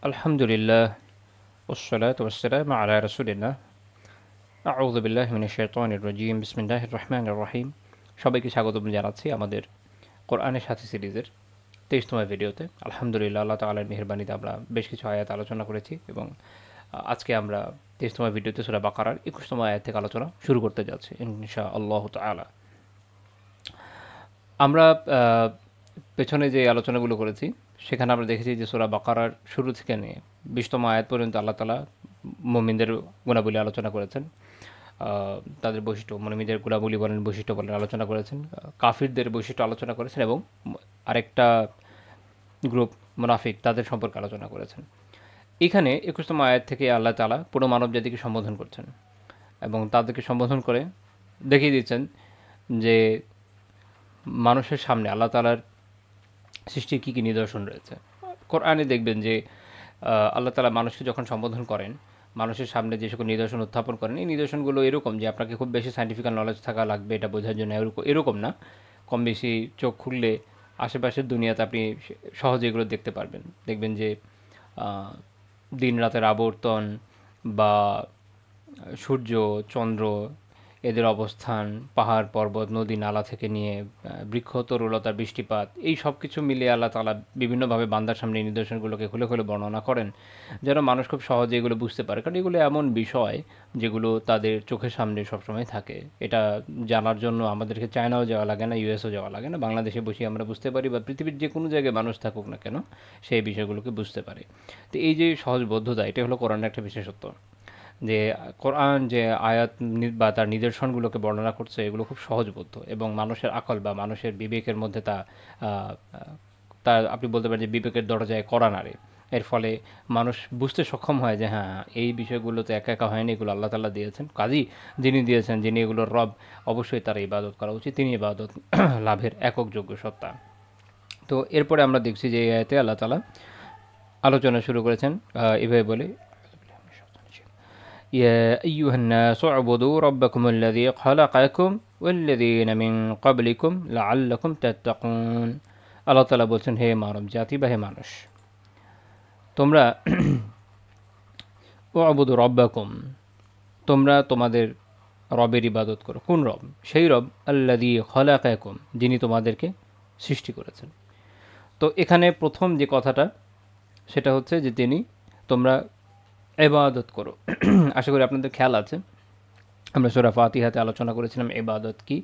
আলহামদুলিল্লাহ ওয়াসসালাতু ওয়াসসালামু আলা রাসূলিল্লাহ আউযু বিল্লাহি মিনাশ শাইতানির রাজীম বিসমিল্লাহির রহমানির রহিম। সবাইকে স্বাগতম জানাচ্ছি আমাদের কোরআনের সাথী সিরিজের 23তম ভিডিওতে। আলহামদুলিল্লাহ আল্লাহ তাআলার মেহেরবানিতে আমরা বেশ কিছু আয়াত আলোচনা করেছি এবং আজকে আমরা 23তম ভিডিওতে সূরা বাকারার 21তম আয়াত থেকে আলোচনা শুরু করতে যাচ্ছি ইনশাআল্লাহু তাআলা। আমরা পেছনে যে আলোচনাগুলো করেছি সেখানে আমরা দেখেছি যে সূরা বাকারার শুরু থেকে নিয়ে 20তম আয়াত পর্যন্ত আল্লাহ তাআলা মুমিনদের গুণাবলী আলোচনা করেছেন, তাদের বৈশিষ্ট্য, মুমিনদের গুণাবলী বলেন, বৈশিষ্ট্য বলেন আলোচনা করেছেন, কাফিরদের বৈশিষ্ট্য আলোচনা করেছেন এবং আরেকটা গ্রুপ মুনাফিক তাদের সম্পর্কে আলোচনা করেছেন। এখানে 21তম আয়াত থেকে আল্লাহ তাআলা পুরো মানব জাতিকে সম্বোধন করছেন এবং তাদেরকে সম্বোধন করে দেখিয়ে দিচ্ছেন যে মানুষের সামনে আল্লাহ তাআলার সৃষ্টির কী কী নিদর্শন রয়েছে। কোরআনে দেখবেন যে আল্লাহ তাআলা মানুষকে যখন সম্বোধন করেন, মানুষের সামনে যে সকল নিদর্শন উত্থাপন করেন, এই নিদর্শনগুলো এরকম যে আপনাকে খুব বেশি সায়েন্টিফিক্যাল নলেজ থাকা লাগবে এটা বোঝার জন্য, এরকম না। কম বেশি চোখ খুললে আশেপাশের দুনিয়াতে আপনি সহজে এগুলো দেখতে পারবেন। দেখবেন যে দিন রাতের আবর্তন বা সূর্য, চন্দ্র, এদের অবস্থান, পাহাড়, পর্বত, নদী, নালা থেকে নিয়ে বৃক্ষ, তরুলতা, বৃষ্টিপাত, এই সব কিছু মিলিয়ে আল্লাহ তাআলা বিভিন্নভাবে বান্দার সামনে এই নিদর্শনগুলোকে খুলে খুলে বর্ণনা করেন, যেন মানুষ খুব সহজে এগুলো বুঝতে পারে। কারণ এগুলো এমন বিষয় যেগুলো তাদের চোখের সামনে সবসময় থাকে। এটা জানার জন্য আমাদেরকে চায়নাও যাওয়া লাগে না, ইউএসও যাওয়া লাগে না। বাংলাদেশে বসে আমরা বুঝতে পারি বা পৃথিবীর যে কোনো জায়গায় মানুষ থাকুক না কেন সেই বিষয়গুলোকে বুঝতে পারে। তো এই যে সহজবোধ্যতা, এটা হলো কোরআনের একটা বিশেষত্ব, যে কোরআন যে আয়াত বা তার নিদর্শনগুলোকে বর্ণনা করছে এগুলো খুব সহজবোধ্য এবং মানুষের আকল বা মানুষের বিবেকের মধ্যে তা আপনি বলতে পারেন যে বিবেকের দরজায় কড়া নাড়ে। এর ফলে মানুষ বুঝতে সক্ষম হয় যে হ্যাঁ, এই বিষয়গুলো তো একা একা হয়নি, এগুলো আল্লাহ তাআলা দিয়েছেন। কাজেই যিনি দিয়েছেন, যিনি এগুলোর রব, অবশ্যই তার ইবাদত করা উচিত। তিনি ইবাদত লাভের একক যোগ্য সত্তা। তো এরপরে আমরা দেখছি যে এই আয়াতে আল্লাহ তাআলা আলোচনা শুরু করেছেন এভাবে বলে, يا أيها الناس اعبدوا ربكم الذي خلقكم والذين من قبلكم لعلكم تتقون। আল্লাহ তাআলা বলছেন, হে মানব জাতি বা হে মানুষ, তোমরা উ'বুদু রব্বাকুম, তোমরা তোমাদের রবের ইবাদত করো। কোন রব? সেই রব আল্লাযী খলাকাকুম, যিনি তোমাদেরকে সৃষ্টি করেছেন। তো এখানে প্রথম যে কথাটা সেটা হচ্ছে যে তোমরা ইবাদত করো। আশা করি আপনাদের খেয়াল আছে, আমরা সূরা ফাতিহাতে আলোচনা করেছিলাম ইবাদত কি,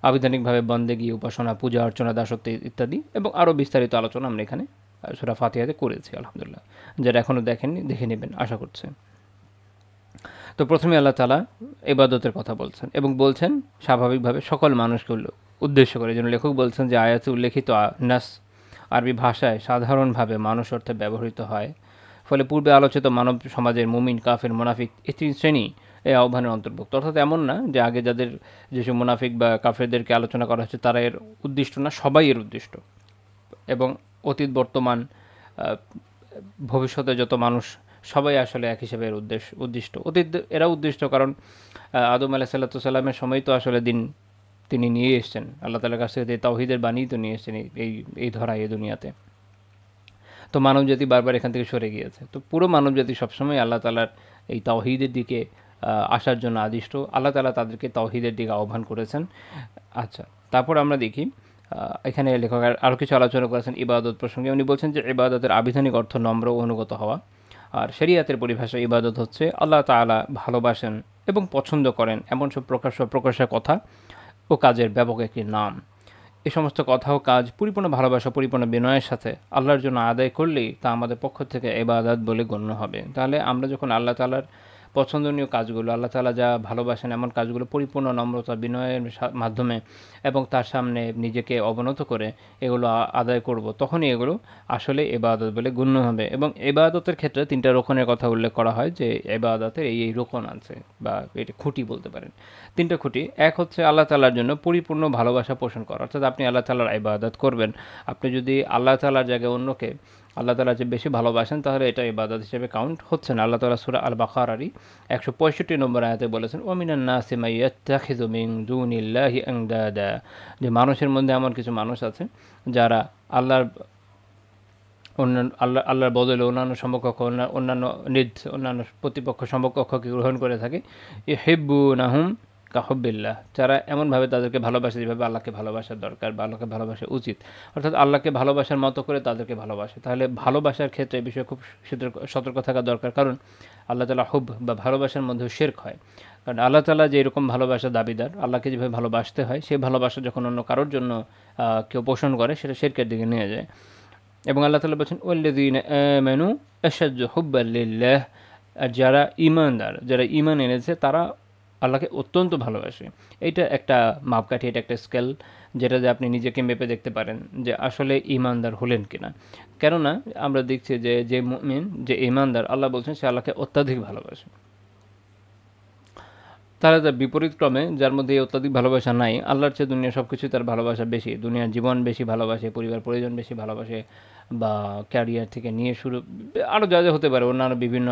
আবিধানিকভাবে বন্দেগী, উপাসনা, পূজা অর্চনা, দাসত্ব ইত্যাদি, এবং আরও বিস্তারিত আলোচনা আমরা এখানে সূরা ফাতিহাতে করেছি আলহামদুলিল্লাহ। যারা এখনও দেখেননি দেখে নেবেন আশা করছে। তো প্রথমে আল্লাহ তাআলা ইবাদতের কথা বলছেন এবং বলছেন স্বাভাবিকভাবে সকল মানুষকে উদ্দেশ্য করে। যেন লেখক বলছেন যে আয়াতে উল্লেখিত নাস আরবি ভাষায় সাধারণভাবে মানুষ অর্থে ব্যবহৃত হয়। ফলে পূর্বে আলোচিত মানব সমাজের মুমিন, কাফের, মুনাফিক এই তিন শ্রেণী এই আহ্বানের অন্তর্ভুক্ত। অর্থাৎ এমন না যে আগে যাদের যেসব মুনাফিক বা কাফেরদেরকে আলোচনা করা হচ্ছে তারা এর উদ্দিষ্ট না, সবাই এর উদ্দিষ্ট। এবং অতীত, বর্তমান, ভবিষ্যতে যত মানুষ সবাই আসলে এক হিসেবে এর উদ্দিষ্ট। অতীত এরা উদ্দিষ্ট কারণ আদম আলাইহিস সালামের সময় তো আসলে দিন তিনি নিয়ে এসেছেন, আল্লাহ তাআলার কাছ থেকে তাওহীদের বাণী তো নিয়ে এসেছেন এই ধরায়, এই দুনিয়াতে। তো মানবজাতি বারবার এখান থেকে সরে গিয়েছে। তো পুরো মানবজাতি সবসময় আল্লাহ তাআলার এই তাওহীদের দিকে আসার জন্য আদিষ্ট। আল্লাহ তাআলা তাদেরকে তাওহীদের দিকে আহ্বান করেছেন। আচ্ছা, তারপর আমরা দেখি এখানে লেখক আরও কিছু আলোচনা করেছেন ইবাদত প্রসঙ্গে। উনি বলছেন যে ইবাদতের আবিধানিক অর্থ নম্র ও অনুগত হওয়া। আর শরিয়াতের পরিভাষায় ইবাদত হচ্ছে আল্লাহ তাআলা ভালোবাসেন এবং পছন্দ করেন এমন সব প্রকাশের কথা ও কাজের ব্যাপক একটি নাম। এই সমস্ত কথা ও কাজ পরিপূর্ণ ভালোবাসা, পরিপূর্ণ বিনয়ের সাথে আল্লাহর জন্য আদায় করলেই তা আমাদের পক্ষ থেকে ইবাদত বলে গণ্য হবে। তাহলে আমরা যখন আল্লাহ তাআলার পছন্দনীয় কাজগুলো, আল্লাহ তাআলা যা ভালোবাসেন এমন কাজগুলো পরিপূর্ণ নম্রতা, বিনয়ের মাধ্যমে এবং তার সামনে নিজেকে অবনত করে এগুলো আদায় করব, তখনই এগুলো আসলে ইবাদত বলে গণ্য হবে। এবং ইবাদতের ক্ষেত্রে তিনটা রোকনের কথা উল্লেখ করা হয় যে ইবাদতের এই রোকন আছে বা এটা খুঁটি বলতে পারেন। তিনটা খুঁটি। এক হচ্ছে আল্লাহ তাআলার জন্য পরিপূর্ণ ভালোবাসা পোষণ করা, অর্থাৎ আপনি আল্লাহ তাআলার ইবাদত করবেন। আপনি যদি আল্লাহ তাআলার জায়গায় অন্যকে আল্লাহ তাআলা যে বেশি ভালোবাসেন তাহলে এটা ইবাদত হিসেবে কাউন্ট হচ্ছে না। আল্লাহ তাআলা সূরা আল বাকারারই 165 নম্বর আয়াতে বলেছেন, ওয়া মিনান নাসি মান ইয়াত্তাখিযু মিন দুনিল্লাহি আনদাদা, যে মানুষের মধ্যে এমন কিছু মানুষ আছে যারা আল্লাহর অন্যান্য আল্লাহর বদলে অন্যান্য সমকক্ষ অন্যান্য প্রতিপক্ষ সমকক্ষকে গ্রহণ করে থাকে। ইহিব্বুনাহুম কাহুব্বিল্লাহ, যারা এমনভাবে তাদেরকে ভালোবাসে যেভাবে আল্লাহকে ভালোবাসার দরকার বা আল্লাহকে ভালোবাসা উচিত, অর্থাৎ আল্লাহকে ভালোবাসার মতো করে তাদেরকে ভালোবাসে। তাহলে ভালোবাসার ক্ষেত্রে এই বিষয়ে খুব সতর্ক থাকা দরকার, কারণ আল্লাহ তাআলা হুব বা ভালোবাসার মধ্যেও শিরক হয়। কারণ আল্লাহ তাআলা যে এরকম ভালোবাসার দাবিদার, আল্লাহকে যেভাবে ভালোবাসতে হয় সেই ভালোবাসা যখন অন্য কারোর জন্য কেউ পোষণ করে, সেটা শিরকের দিকে নিয়ে যায়। এবং আল্লাহ তাআলা বলছেন ওয়াল্লাযীনা আমানু আশাদ্দু হুব্বান লিল্লাহ, আর যারা ঈমানদার, যারা ঈমান এনেছে তারা আল্লাহকে অত্যন্ত ভালোবাসে। এইটা একটা মাপকাঠি, এটা একটা স্কেল, যেটা দিয়ে আপনি নিজেকে মেপে দেখতে পারেন যে আসলে ঈমানদার হলেন কিনা। কেননা আমরা দেখছি যে যে মুমিন, যে ঈমানদার, আল্লাহ বলছেন সে আল্লাহকে অত্যাধিক ভালোবাসে। তারা তার বিপরীত ক্রমে, যার মধ্যে এই অত্যাধিক ভালোবাসা নাই, আল্লাহর চেয়ে দুনিয়ার সব কিছুই তার ভালোবাসা বেশি, দুনিয়ার জীবন বেশি ভালোবাসে, পরিবার পরিজন বেশি ভালোবাসে, বা ক্যারিয়ার থেকে নিয়ে শুরু আরও যা যা হতে পারে অন্যান্য বিভিন্ন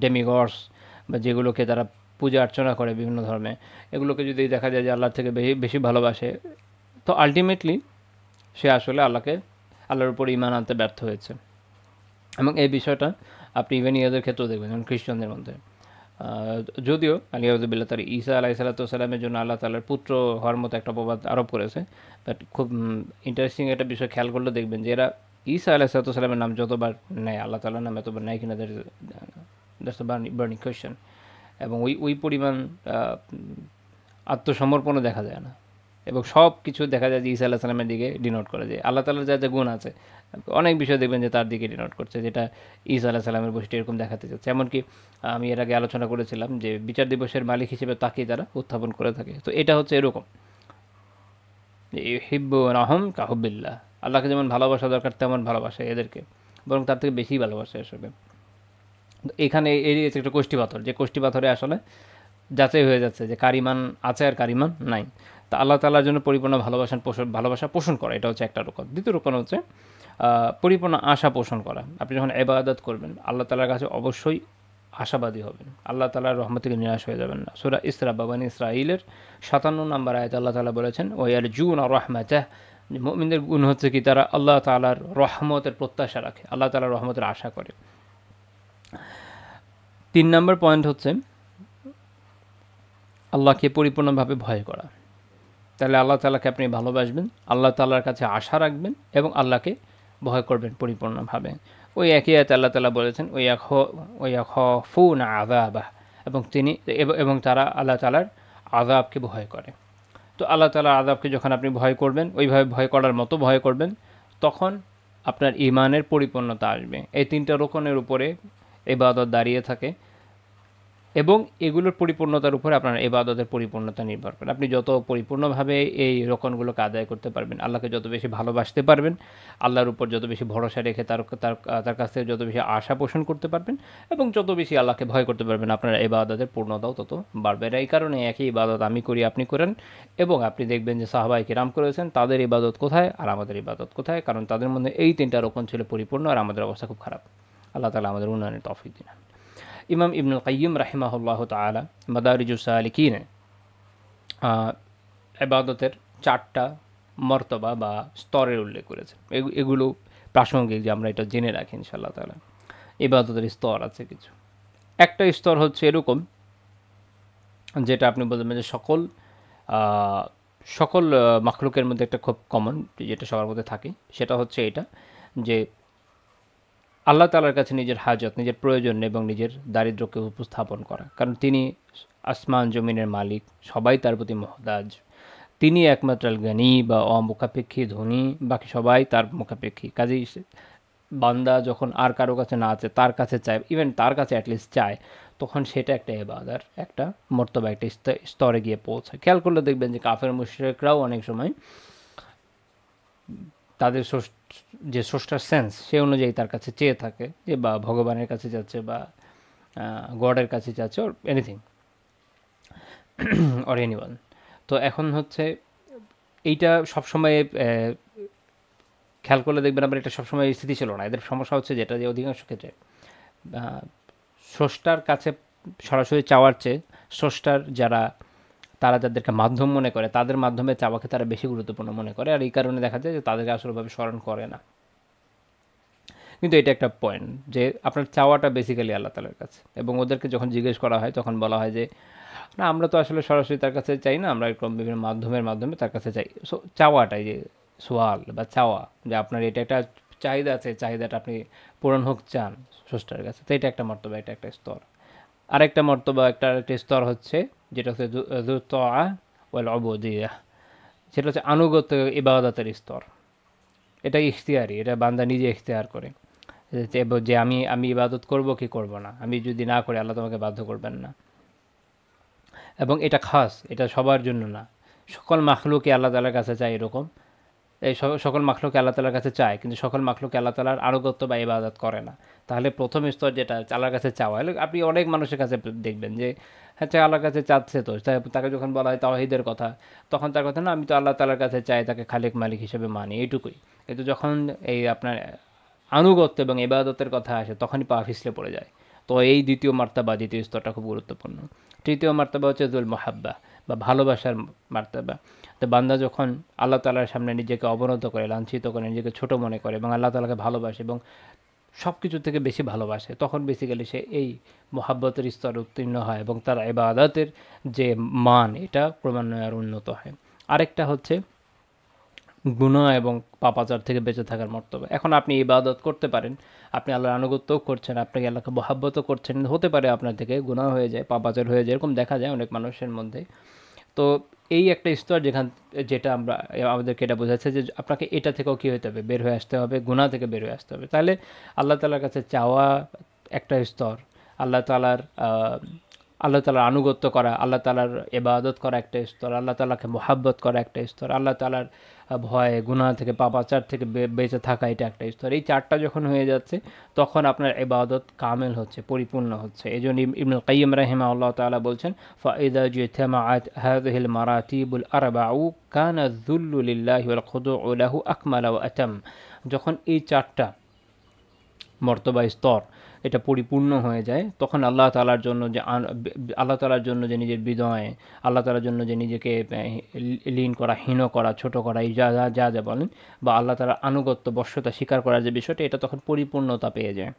ডেমিগডস বা যেগুলোকে তারা পূজা অর্চনা করে বিভিন্ন ধর্মে, এগুলোকে যদি দেখা যায় যে আল্লাহর থেকে বেশি বেশি ভালোবাসে, তো আলটিমেটলি সে আসলে আল্লাহর উপর ঈমান আনতে ব্যর্থ হয়েছে। এবং এই বিষয়টা আপনি ইভেন ইয়াদের ক্ষেত্রেও দেখবেন, যেমন খ্রিস্টানদের মধ্যে। যদিও আলিয়াউযুবিল্লাহ তার ঈসা আলাইহিসসালামের জন্য আল্লাহ তাআলার পুত্র হওয়ার মতো একটা অপবাদ আরোপ করেছে, বাট খুব ইন্টারেস্টিং একটা বিষয় খেয়াল করলে দেখবেন যে এরা ঈসা আলাইহিসসালামের নাম যতবার নেয়, আল্লাহ তাআলার নাম এতবার নেয় কিনা, দ্যাটস আ বার্নিং কোয়েশ্চেন। এবং ওই পরিমাণ আত্মসমর্পণও দেখা যায় না, এবং সব কিছু দেখা যায় যে ঈসা আলাইহিস সালামের দিকে ডিনোট করে, যে আল্লাহ তাআলার যা যা গুণ আছে অনেক বিষয় দেখবেন যে তার দিকে ডিনোট করছে, যেটা ঈসা আলাইহিস সালামের বৈশিষ্ট্য এরকম দেখাতে চাচ্ছে। এমনকি আমি এর আগে আলোচনা করেছিলাম যে বিচার দিবসের মালিক হিসেবে তাকেই তারা উত্থাপন করে থাকে। তো এটা হচ্ছে এরকম যে ইউহিব্বুনাহুম কাহুব্বিল্লাহ, আল্লাহকে যেমন ভালোবাসা দরকার তেমন ভালোবাসে এদেরকে, বরং তার থেকে বেশি ভালোবাসে আসলে। এখানে এরই একটা কোষ্ঠী পাথর, যে কোষ্ঠী পাথরে আসলে যাচাই হয়ে যাচ্ছে যে কার ঈমান আছে আর কার ঈমান নাই। তা আল্লাহ তাআলার জন্য পরিপূর্ণ ভালোবাসা পোষণ করা, এটা হচ্ছে একটা রকম। দ্বিতীয় রকম হচ্ছে পরিপূর্ণ আশা পোষণ করা। আপনি যখন ইবাদত করবেন আল্লাহ তাআলার কাছে অবশ্যই আশাবাদী হবেন, আল্লাহ তাআলার রহমত থেকে নিরাশ হয়ে যাবেন না। সূরা ইসরা বা বনী ইসরাঈলের 57 নম্বর আয়াতে আল্লাহ তাআলা বলেছেন ওয়ারজুনা রাহমাতাহ, মুমিনদের গুণ হচ্ছে কি, তারা আল্লাহ তাআলার রহমতের প্রত্যাশা রাখে, আল্লাহ তাআলার রহমতের আশা করে। 3 নম্বর পয়েন্ট হচ্ছে আল্লাহকে পরিপূর্ণভাবে ভয় করা। তাহলে আল্লাহ তাআলাকে আপনি ভালোবাসবেন, আল্লাহ তাআলার কাছে আশা রাখবেন এবং আল্লাহকে ভয় করবেন পরিপূর্ণভাবে। ওই একই আয়াতে আল্লাহ তাআলা বলেছেন ওয়ায়াখাফুনা আযাবাহ, এবং তারা আল্লাহ তাআলার আযাবকে ভয় করে। তো আল্লাহ তাআলার আযাবকে যখন আপনি ভয় করবেন, ওইভাবে ভয় করার মতো ভয় করবেন, তখন আপনার ঈমানের পরিপূর্ণতা আসবে। এই তিনটা রোকনের উপরে ইবাদত দাঁড়িয়ে থাকে, এবং এগুলোর পরিপূর্ণতার উপরে আপনার ইবাদতের পরিপূর্ণতা নির্ভর করে। আপনি যত পরিপূর্ণভাবে এই রোকনগুলোকে আদায় করতে পারবেন, আল্লাহকে যত বেশি ভালোবাসতে পারবেন, আল্লাহর উপর যত বেশি ভরসা রেখে তার কাছ থেকে যত বেশি আশা পোষণ করতে পারবেন, এবং যত বেশি আল্লাহকে ভয় করতে পারবেন, আপনার ইবাদতের পূর্ণতাও তত বাড়বে। এই কারণে একই ইবাদত আমি করি, আপনি করেন, এবং আপনি দেখবেন যে সাহাবায়ে কিরাম করেছেন, তাদের ইবাদত কোথায় আর আমাদের ইবাদত কোথায়, কারণ তাদের মধ্যে এই তিনটা রোকন ছিল পরিপূর্ণ, আর আমাদের অবস্থা খুব খারাপ। আল্লাহ তাআলা আমাদের উন্নয়নের তৌফিক দিন। ইমাম ইবনুল কাইয়্যিম রাহিমাহুল্লাহ তাআলা মাদারিজুস সালিকিনে ইবাদতের 4টা মর্তবা বা স্তরের উল্লেখ করেছেন। এগুলো প্রাসঙ্গিক যে আমরা এটা জেনে রাখি ইনশাআল্লাহ তাআলা। ইবাদতের স্তর আছে কিছু। একটা স্তর হচ্ছে এরকম, যেটা আপনি বলবেন যে সকল মাখলুকের মধ্যে একটা খুব কমন, যেটা সবার মধ্যে থাকে, সেটা হচ্ছে এটা যে আল্লাহ তাআলার কাছে নিজের হাজত, নিজের প্রয়োজন এবং নিজের দারিদ্র্যকে উপস্থাপন করা। কারণ তিনি আসমান জমিনের মালিক, সবাই তার প্রতি মুহতাজ। তিনি একমাত্র জ্ঞানী বা অমুখাপেক্ষী ধনী, বাকি সবাই তার মুখাপেক্ষী। কাজেই বান্দা যখন আর কারো কাছে না আছে, তার কাছে চায়, ইভেন তার কাছে অ্যাটলিস্ট চায়, তখন সেটা একটা ইবাদত, একটা মর্তবা, একটা স্তরে গিয়ে পৌঁছায়। খেয়াল করলে দেখবেন যে কাফের মুশরিকরাও অনেক সময় তাদের যে স্রষ্টার সেন্স, সে অনুযায়ী তার কাছে চেয়ে থাকে, যে বা ভগবানের কাছে যাচ্ছে, বা গডের কাছে যাচ্ছে, ওর এনিথিং অর এনিওয়ান। তো এখন হচ্ছে এইটা সবসময় খেয়াল করলে দেখবেন আবার এটা সবসময় স্থিতি ছিল না। এদের সমস্যা হচ্ছে যেটা, যে অধিকাংশ ক্ষেত্রে স্রষ্টার কাছে সরাসরি চাওয়ার চেয়ে স্রষ্টার তারা যাদেরকে মাধ্যম মনে করে, তাদের মাধ্যমে চাওয়াকে তারা বেশি গুরুত্বপূর্ণ মনে করে, আর এই কারণে দেখা যায় যে তাদেরকে আসলভাবে স্মরণ করে না। কিন্তু এটা একটা পয়েন্ট যে আপনার চাওয়াটা বেসিক্যালি আল্লাহ তাআলার কাছে, এবং ওদেরকে যখন জিজ্ঞেস করা হয় তখন বলা হয় যে না, আমরা তো আসলে সরাসরি তার কাছে চাই না, আমরা এরকম বিভিন্ন মাধ্যমে তার কাছে চাই। সো চাওয়াটাই যে সোয়াল বা চাওয়া, যে আপনার এটা একটা চাহিদা আছে, চাহিদাটা আপনি পূরণ হোক চান স্রষ্টার কাছে, তো এটা একটা মর্তবা, এটা একটা স্তর। আরেকটা মর্তবা, আরেকটা স্তর হচ্ছে যেটা হচ্ছে যু তাআ ওয়াল উবুদিয়াহ, সেটা হচ্ছে আনুগত্য ইবাদতের স্তর। এটা ইখতিয়ারি, এটা বান্দা নিজে ইখতিয়ার করে যে আমি আমি ইবাদত করব কি করব না, আমি যদি না করি আল্লাহ তোমাকে বাধ্য করবেন না। এবং এটা খাস, এটা সবার জন্য না। সকল মাখলুকই আল্লাহ তাআলার কাছে চায় এরকম, এই সকল মাখলুক আল্লাহ তাআলার কাছে চায়, কিন্তু সকল মাখলুক আল্লাহ তাআলার আনুগত্য বা ইবাদত করে না। তাহলে প্রথম স্তর যেটা আল্লাহর কাছে চাওয়া, আপনি অনেক মানুষের কাছে দেখবেন যে হ্যাঁ আল্লাহর কাছে চাচ্ছে, তো তাকে যখন বলা হয় তাওহীদের কথা, তখন তার কথা না, আমি তো আল্লাহ তাআলার কাছে চাই, তাকে খালিক মালিক হিসেবে মানি, এইটুকুই। কিন্তু যখন এই আপনার আনুগত্য এবং ইবাদতের কথা আসে তখনই পা পিছলে পড়ে যায়। তো এই দ্বিতীয় মার্তাবা, দ্বিতীয় স্তরটা খুব গুরুত্বপূর্ণ। তৃতীয় মার্তাবা হচ্ছে যুল মোহাব্বা বা ভালোবাসার মার্তাবা। তো বান্দা যখন আল্লাহ তাআলার সামনে নিজেকে অবনত করে, লাঞ্ছিত করে, নিজেকে ছোট মনে করে এবং আল্লাহ তাআলাকে ভালোবাসে এবং সব কিছু থেকে বেশি ভালোবাসে, তখন বেসিক্যালি সে এই মোহাব্বতের স্তরে উত্তীর্ণ হয় এবং তার ইবাদতের যে মান এটা ক্রমান্বয়ে আর উন্নত হয়। আরেকটা হচ্ছে গুনাহ এবং পাপাচার থেকে বেঁচে থাকার মর্তবা। এখন আপনি ইবাদত করতে পারেন, আপনি আল্লাহর আনুগত্যও করছেন, আপনি আল্লাহকে মহাব্বতও করছেন, হতে পারে আপনার থেকে গুনাহ হয়ে যায়, পাপাচার হয়ে যায়, এরকম দেখা যায় অনেক মানুষের মধ্যে। তো এই একটা স্তর যেটা আমরা আমাদেরকে এটা বোঝাচ্ছে যে আপনাকে এটা থেকেও কী হতে হবে, বের হয়ে আসতে হবে, গুনাহ থেকে বের হয়ে আসতে হবে। তাহলে আল্লাহ তাআলার কাছে চাওয়া একটা স্তর, আল্লাহ তাআলার আল্লাহ তাআলার আনুগত্য করা, আল্লাহ তাআলার ইবাদত করা একটা স্তর, আল্লাহ তাআলাকে মহাব্বত করা একটা স্তর, আল্লাহ তাআলার ভয়ে, গুনাহ থেকে, পাপাচার থেকে বেঁচে থাকা, এটা একটা স্তর। এই চারটা যখন হয়ে যাচ্ছে তখন আপনার ইবাদত কামেল হচ্ছে, পরিপূর্ণ হচ্ছে। এই জন্য ইবনুল কাইয়্যিম রাহিমাহুল্লাহ তাআলা বলছেন, ফাইদা জিতামাআত হাযিহিল মারাতিবুল আরবাউ কানা যুল্লু লিল্লাহি ওয়াল খুদুউ লাহু আকমালা ওয়া আতাম। যখন এই চারটা মর্তবা স্তর এটা পরিপূর্ণ হয়ে যায়, তখন আল্লাহ তাআলার জন্য যে আল্লাহ তাআলার জন্য যে নিজের বিনয়, আল্লাহ তাআলার জন্য যে নিজেকে লীন করা, হীন করা, ছোট করা, এই যা যা যা যা বলেন, বা আল্লাহ তাআলার আনুগত্য, বশ্যতা স্বীকার করার যে বিষয়টা, এটা তখন পরিপূর্ণতা পেয়ে যায়।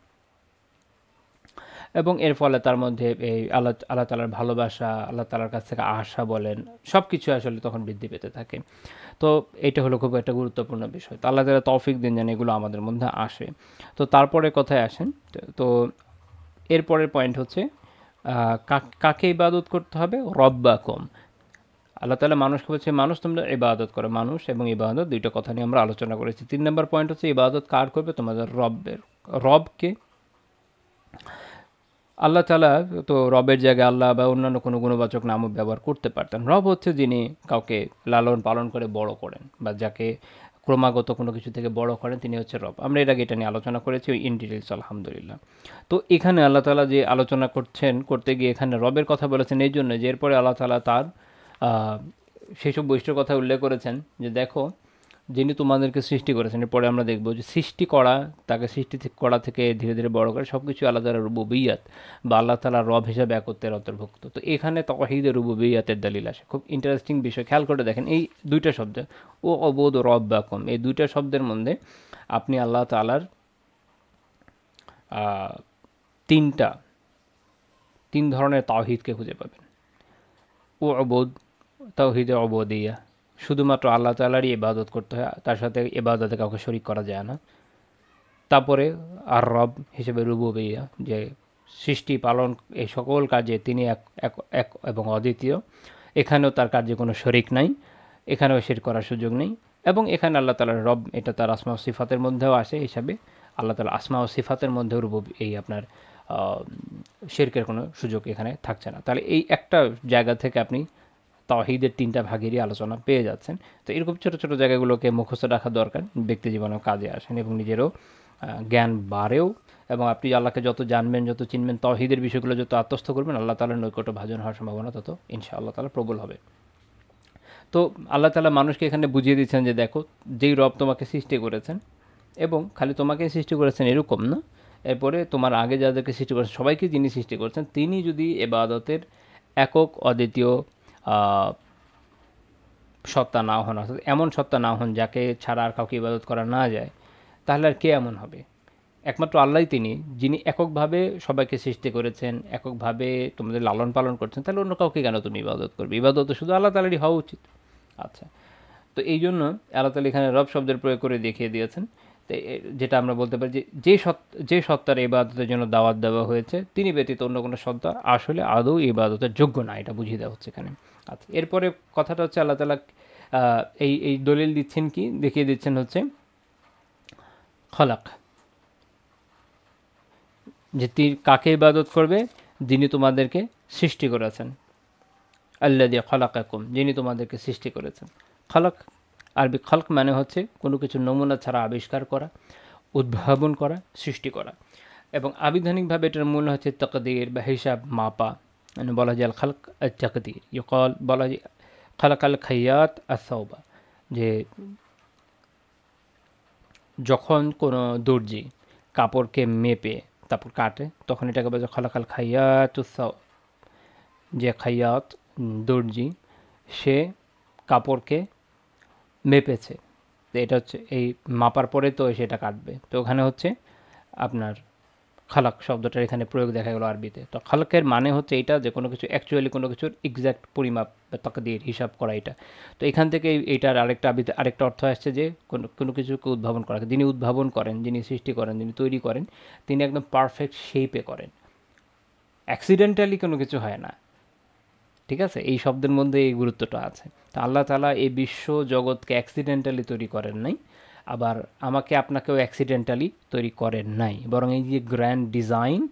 এবং এর ফলে তার মধ্যে এই আল্লাহ তাআলার ভালোবাসা, আল্লাহ তাআলার কাছ থেকে আশা বলেন, সব কিছু আসলে তখন বৃদ্ধি পেতে থাকে। তো এটা হলো খুব একটা গুরুত্বপূর্ণ বিষয়। তো আল্লাহ তাআলা তৌফিক দিন যেন এগুলো আমাদের মধ্যে আসে। তো তারপরে কথায় আসেন। তো এরপরের পয়েন্ট হচ্ছে কাকে ইবাদত করতে হবে? রব্বাকুম। আল্লাহ তাআলা মানুষকে বলছে, মানুষ তোমরা ইবাদত করো। মানুষ এবং ইবাদত দুইটা কথা নিয়ে আমরা আলোচনা করেছি। 3 নম্বর পয়েন্ট হচ্ছে ইবাদত কার করবে? তোমাদের রবের। রবকে আল্লাহ তাআলা তো রবের জায়গায় আল্লাহ বা অন্যান্য কোনো গুণবাচক নামও ব্যবহার করতে পারতেন। রব হচ্ছে যিনি কাউকে লালন পালন করে বড় করেন বা যাকে ক্রমাগত কোনো কিছু থেকে বড় করেন, তিনি হচ্ছে রব। আমরা এর আগে এটা নিয়ে আলোচনা করেছি ইন ডিটেলস, আলহামদুলিল্লাহ। তো এখানে আল্লাহ তাআলা যে আলোচনা করতে গিয়ে এখানে রবের কথা বলেছেন এই জন্য যে এরপরে আল্লাহ তাআলা তার সেসব বৈশিষ্ট্যের কথা উল্লেখ করেছেন যে দেখো, যিনি তোমাদেরকে সৃষ্টি করেছেন। এরপরে আমরা দেখব যে সৃষ্টি করা, তাকে সৃষ্টি করা থেকে ধীরে ধীরে বড় করে, সব কিছু আল্লাহ তাআলার রুবুবিয়্যাত বা আল্লাহ তাআলার রব হিসাবে একত্বের অন্তর্ভুক্ত। তো এখানে তাওহীদের রুবুবিয়্যাতের দলিল আসে। খুব ইন্টারেস্টিং বিষয়, খেয়াল করে দেখেন এই দুইটা শব্দ, ও অবোধ রব্বাকুম, এই দুইটা শব্দের মধ্যে আপনি আল্লাহ তাআলার তিন ধরনের তাওহীদকে খুঁজে পাবেন। ও অবোধ, তাওহীদে অবোদিয়া, শুধুমাত্র আল্লাহ তাআলারই ইবাদত করতে হয়, তার সাথে ইবাদতে কাউকে শরীক করা যায় না। তারপরে আর রব হিসেবে রুবুবিয়্যাহ, যে সৃষ্টি পালন এই সকল কাজে তিনি এক এক এক এবং অদ্বিতীয়, এখানেও তার কাজে কোনো শরীক নাই, এখানেও শিরক করার সুযোগ নেই। এবং এখানে আল্লাহ তাআলার রব, এটা তার আসমা ও সিফাতের মধ্যেও আসে হিসাবে, আল্লাহ তাআলা আসমা ও সিফাতের মধ্যেও এই আপনার শিরকের কোনো সুযোগ এখানে থাকছে না। তাহলে এই একটা জায়গা থেকে আপনি তাওহীদের 3টা ভাগেরই আলোচনা পেয়ে যাচ্ছেন। তো এরকম ছোটো ছোটো জায়গাগুলোকে মুখস্থ রাখা দরকার, ব্যক্তি জীবনেও কাজে আসেন এবং নিজেরও জ্ঞান বাড়েও। এবং আপনি আল্লাহকে যত জানবেন, যত চিনবেন, তাওহীদের বিষয়গুলো যত আত্মস্থ করবেন, আল্লাহ তাআলার নৈকট্য ভাজন হওয়ার সম্ভাবনা তত ইনশাআল্লাহ তাআলা প্রবল হবে। তো আল্লাহ তাআলা মানুষকে এখানে বুঝিয়ে দিচ্ছেন যে দেখো, যেই রব তোমাকে সৃষ্টি করেছেন, এবং খালি তোমাকে সৃষ্টি করেছেন এরকম না, এরপরে তোমার আগে যাদেরকে সৃষ্টি করেছেন সবাইকে যিনি সৃষ্টি করেছেন, তিনি যদি ইবাদতের একক অদ্বিতীয় সত্তা না হন, অর্থাৎ এমন সত্তা না হন যাকে ছাড়া আর কাউকে ইবাদত করা না যায়, তাহলে আর কে এমন হবে? একমাত্র আল্লাহই তিনি যিনি এককভাবে সবাইকে সৃষ্টি করেছেন, এককভাবে তোমাদের লালন পালন করছেন, তাহলে অন্য কাউকে কেন তুমি ইবাদত করবে? ইবাদত তো শুধু আল্লাহ তাআলারই হওয়া উচিত। আচ্ছা, তো এই জন্য আল্লাহ তাআলা এখানে রব শব্দের প্রয়োগ করে দেখিয়ে দিয়েছেন। তো যেটা আমরা বলতে পারি যে যে সত্তার ইবাদতের জন্য দাওয়াত দেওয়া হয়েছে তিনি ব্যতীত অন্য কোনো সত্তা আসলে আদৌ ইবাদতের যোগ্য না, এটা বুঝিয়ে দেওয়া হচ্ছে এখানে। আচ্ছা, এরপরে কথাটা হচ্ছে আল্লাহ তাআলা এই দলিল দিচ্ছেন কি, দেখিয়ে দিচ্ছেন হচ্ছে খলাক, যে কাকে ইবাদত করবে? যিনি তোমাদেরকে সৃষ্টি করেছেন। আল্লাযী খলাকাকুম, যিনি তোমাদেরকে সৃষ্টি করেছেন। খলক, আরবি খলক মানে হচ্ছে কোনো কিছু নমুনা ছাড়া আবিষ্কার করা, উদ্ভাবন করা, সৃষ্টি করা। এবং আবিধানিকভাবে এটার মূল হচ্ছে তাকদীর বা হিসাব মাপা। মানে বলা যায় খলক তাকদীর, ইউকাল বলা যায় খলাকাল খাইয়াত আসাউবা, যে যখন কোনো দর্জি কাপড়কে মেপে তারপর কাটে তখন এটাকে বলা যায় খলাকাল খাইয়াত উসাউ, যে খাইয়াত দর্জি সে কাপড়কে মেপেছে, তো এটা হচ্ছে এই মাপার পরে তো সেটা কাটবে। তো ওখানে হচ্ছে আপনার খালাক শব্দটার এখানে প্রয়োগ দেখা গেল আরবিতে। তো খালাকের মানে হচ্ছে এইটা, যে কোনো কিছু অ্যাকচুয়ালি কোনো কিছুর এক্স্যাক্ট পরিমাপ বা তাকদীর হিসাব করা এটা। তো এখান থেকে এইটার আরেকটা অর্থ আসছে যে কোনো কিছুকে উদ্ভাবন করা। যিনি উদ্ভাবন করেন, যিনি সৃষ্টি করেন, যিনি তৈরি করেন, তিনি একদম পারফেক্ট শেপে করেন, অ্যাক্সিডেন্টালি কোনো কিছু হয় না। ঠিক আছে, এই শব্দের মধ্যে এই গুরুত্বটা আছে। তো আল্লাহ তাআলা এই বিশ্ব জগৎকে অ্যাক্সিডেন্টালি তৈরি করেন নাই, আবার আমাকে আপনাকেও অ্যাক্সিডেন্টালি তৈরি করেন নাই, বরং এই যে গ্র্যান্ড ডিজাইন,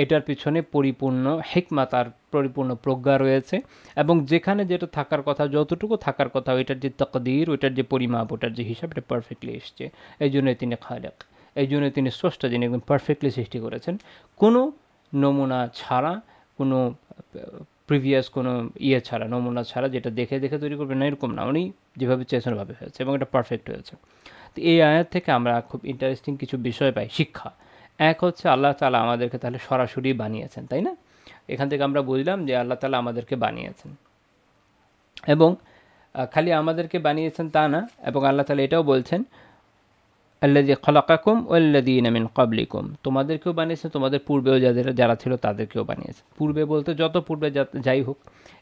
এটার পিছনে পরিপূর্ণ হিকমা, তার পরিপূর্ণ প্রজ্ঞা রয়েছে। এবং যেখানে যেটা থাকার কথা, যতটুকু থাকার কথা, ওইটার যে তাকদীর, ওইটার যে পরিমাপ, ওটার যে হিসাব, এটা পারফেক্টলি এসছে। এই জন্যই তিনি খালেক, এই জন্যই তিনি স্রষ্টা, যিনি একদম পারফেক্টলি সৃষ্টি করেছেন, কোনো নমুনা ছাড়া, কোনো প্রিভিয়াস কোনো ছাড়া, নমুনা ছাড়া, যেটা দেখে দেখে তৈরি করবেন না এরকম না, উনি যেভাবে চেয়েছেন ওভাবে হয়েছে এবং এটা পারফেক্ট হয়েছে। তো এই আয়াত থেকে আমরা খুব ইন্টারেস্টিং কিছু বিষয় পাই, শিক্ষা। এক হচ্ছে আল্লাহ তাআলা আমাদেরকে তাহলে সরাসরি বানিয়েছেন, তাই না? এখান থেকে আমরা বুঝলাম যে আল্লাহ তাআলা আমাদেরকে বানিয়েছেন, এবং খালি আমাদেরকে বানিয়েছেন তা না, এবং আল্লাহ তাআলা এটাও বলছেন আল্লাযী খলাকাকুম ওয়াল্লাযীনা মিন ক্বাবলিকুম, তোমাদেরকেও বানিয়েছেন, তোমাদের পূর্বেও যারা ছিল তাদেরকেও বানিয়েছেন। পূর্বে বলতে যত পূর্বে যাই হোক,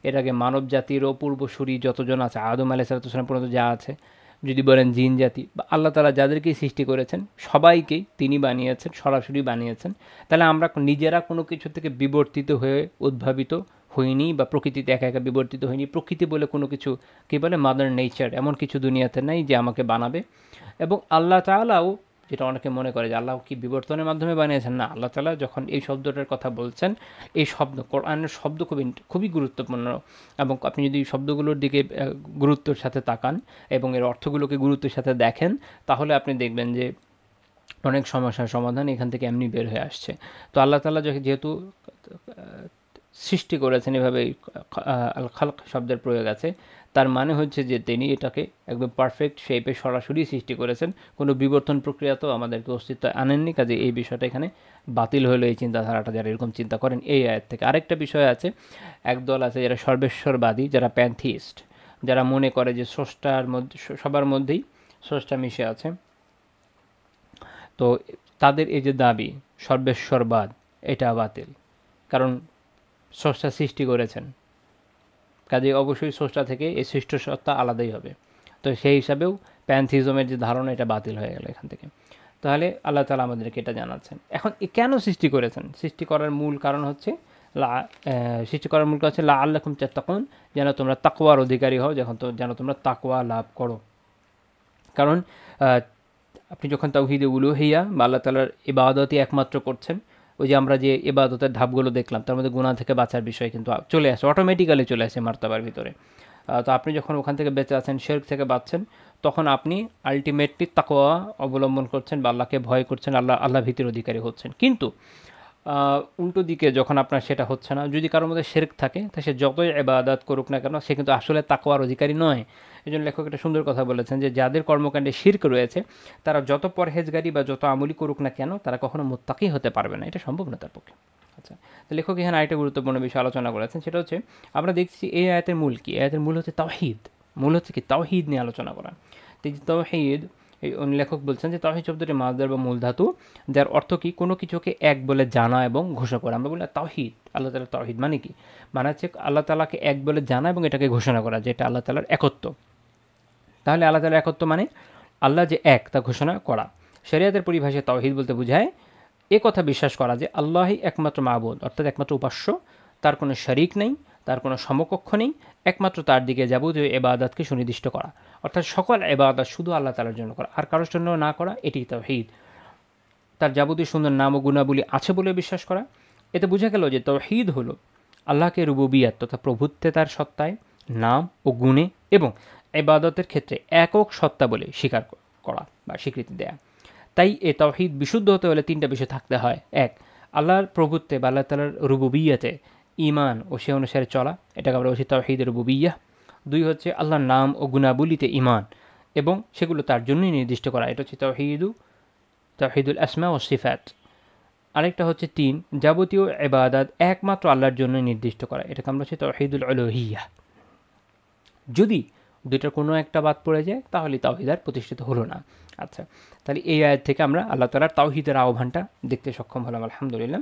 এর আগে মানব জাতিরও পূর্বসূরি যতজন আছে, আদম আলাইহিস সালাম পর্যন্ত যা আছে, যদি বলেন জিন জাতি, বা আল্লাহ তাআলা যাদেরকেই সৃষ্টি করেছেন সবাইকেই তিনি বানিয়েছেন, সরাসরি বানিয়েছেন। তাহলে আমরা নিজেরা কোনো কিছু থেকে বিবর্তিত হয়ে উদ্ভাবিত হইনি, বা প্রকৃতিতে একা একা বিবর্তিত হইনি। প্রকৃতি বলে কোনো কিছু, কী বলে, মাদার নেচার, এমন কিছু দুনিয়াতে নাই যে আমাকে বানাবে। এবং আল্লাহ তাআলাও, যেটা অনেকে মনে করে যে আল্লাহ কি বিবর্তনের মাধ্যমে বানিয়েছেন, না, আল্লাহ তাআলা যখন এই শব্দটার কথা বলছেন, এই শব্দ, কোরআনের শব্দ খুবই গুরুত্বপূর্ণ। এবং আপনি যদি শব্দগুলোর দিকে গুরুত্বের সাথে তাকান এবং এর অর্থগুলোকে গুরুত্বের সাথে দেখেন, তাহলে আপনি দেখবেন যে অনেক সমস্যার সমাধান এখান থেকে এমনি বের হয়ে আসছে। তো আল্লাহ তাআলা যেহেতু সৃষ্টি করেছেন, এভাবে আল খালক শব্দের প্রয়োগ আছে, তার মানে হচ্ছে যে তিনি এটাকে একদম পারফেক্ট শেপে সরাসরি সৃষ্টি করেছেন, কোনো বিবর্তন প্রক্রিয়া তো আমাদেরকে অস্তিত্ব আনেননি। কাজে এই বিষয়টা এখানে বাতিল হলো, এই চিন্তাধারাটা যারা এরকম চিন্তা করেন এই আয়াত থেকে। আরেকটা বিষয় আছে, একদল আছে যারা সর্বেশ্বরবাদী, যারা প্যান্থিস্ট, যারা মনে করে যে স্রষ্টার মধ্যে, সবার মধ্যেই স্রষ্টা মিশে আছে। তো তাদের এই যে দাবি সর্বেশ্বরবাদ, এটা বাতিল, কারণ স্রষ্টা সৃষ্টি করেছেন, কাজে অবশ্যই স্রষ্টা থেকে এই সৃষ্ট সত্তা আলাদাই হবে। তো সেই হিসাবেও প্যান্থিজমের যে ধারণা, এটা বাতিল হয়ে গেল এখান থেকে। তাহলে আল্লাহ তাআলা আমাদেরকে এটা জানাচ্ছেন। এখন কেন সৃষ্টি করেছেন? সৃষ্টি করার মূল কারণ হচ্ছে লাআল্লাকুম তাত্তাকুন, যেন তোমরা তাকওয়ার অধিকারী হও, যেন তোমরা তাকওয়া লাভ করো। কারণ আপনি যখন তাওহীদে উলুহিয়া বা আল্লাহ তাআলার ইবাদতই একমাত্র করছেন, ওই যে আমরা যে ইবাদতের ধাপগুলো দেখলাম, তার মধ্যে গুনাহ থেকে বাঁচার বিষয় কিন্তু চলে আসে, অটোমেটিক্যালি চলে আসে মার্তাবার ভিতরে। তো আপনি যখন ওখান থেকে বেঁচে আছেন, শিরক থেকে বাঁচছেন, তখন আপনি আলটিমেটলি তাকওয়া অবলম্বন করছেন বা আল্লাহকে ভয় করছেন, আল্লাহ ভীতির অধিকারী হচ্ছেন। কিন্তু উল্টো দিকে যখন আপনার সেটা হচ্ছে না, যদি কারোর মধ্যে শিরক থাকে, তা সে যতই ইবাদত করুক না কেন, সে কিন্তু আসলে তাকওয়ার অধিকারী নয়। এই জন্য লেখক একটা সুন্দর কথা বলেছেন যে যাদের কর্মকাণ্ডে শিরক রয়েছে, তারা যত পরহেজগারি বা যত আমলি করুক না কেন, তারা কখনো মুত্তাকি হতে পারবে না, এটা সম্ভব না তার পক্ষে। আচ্ছা, তো লেখক এখানে আরেকটা গুরুত্বপূর্ণ বিষয় আলোচনা করেছেন, সেটা হচ্ছে আমরা দেখছি এই আয়াতের মূল কি? আয়াতের মূল হচ্ছে তাওহীদ। মূল হচ্ছে কি? তাওহীদ নিয়ে আলোচনা করা। তো এই যে তাওহীদ, এই লেখক বলছেন যে তাওহীদ শব্দটি মাসদার বা মূল ধাতু, যার অর্থ কি কোনো কিছুকে এক বলে জানা এবং ঘোষণা করা। আমরা বলি না তাওহীদ, আল্লাহ তাআলার তাওহীদ মানে কি? মানে হচ্ছে আল্লাহ তাআলাকে এক বলে জানা এবং এটাকে ঘোষণা করা, যেটা আল্লাহ তাআলার একত্ব। তাহলে আল্লাহ তাআলার একত্ব মানে আল্লাহ যে এক তা ঘোষণা করা। শরিয়াতের পরিভাষায় তাওহীদ বলতে বোঝায় এ কথা বিশ্বাস করা যে আল্লাহই একমাত্র মাবুদ, অর্থাৎ একমাত্র উপাস্য, তার কোনো শরিক নেই, তার কোনো সমকক্ষ নেই, একমাত্র তার দিকে যাবতীয় ইবাদতকে সুনির্দিষ্ট করা, অর্থাৎ সকল ইবাদত শুধু আল্লাহ তাআলার জন্য করা, আর কারোর জন্য না করা, এটি তাওহীদ। তার যাবতীয় সুন্দর নাম ও গুণাবলী আছে বলে বিশ্বাস করা। এতে বোঝা গেল যে তাওহীদ হলো আল্লাহকে রুবুবিয়াত তথা প্রভুত্বে তার সত্তায়, নাম ও গুণে এবং ইবাদতের ক্ষেত্রে একক সত্তা বলে স্বীকার করা বা স্বীকৃতি দেয়া। তাই এ তাওহীদ বিশুদ্ধ হতে হলে তিনটা বিষয় থাকতে হয়। এক, আল্লাহর প্রভুত্বে বা আল্লাহ তাআলার রুবুবিয়াতে ঈমান ও সে অনুসারে চলা, এটাকে আমরা বলছি তাওহীদ রুবুবিয়্যাহ। দুই হচ্ছে আল্লাহর নাম ও গুণাবলীতে ঈমান এবং সেগুলো তার জন্যই নির্দিষ্ট করা, এটা হচ্ছে তাওহীদুল আসমা ও সিফাত। আরেকটা হচ্ছে তিন, যাবতীয় ইবাদত একমাত্র আল্লাহর জন্য নির্দিষ্ট করা, এটাকে আমরা বলছি তাওহীদুল উলুহিয়্যাহ। যদি দুইটার কোনো একটা বাদ পড়ে যায় তাহলে তাওহীদ আর প্রতিষ্ঠিত হলো না। আচ্ছা, তাহলে এই আয়াত থেকে আমরা আল্লাহ তাআলার তাওহীদের আহ্বানটা দেখতে সক্ষম হলাম, আলহামদুলিল্লাহ।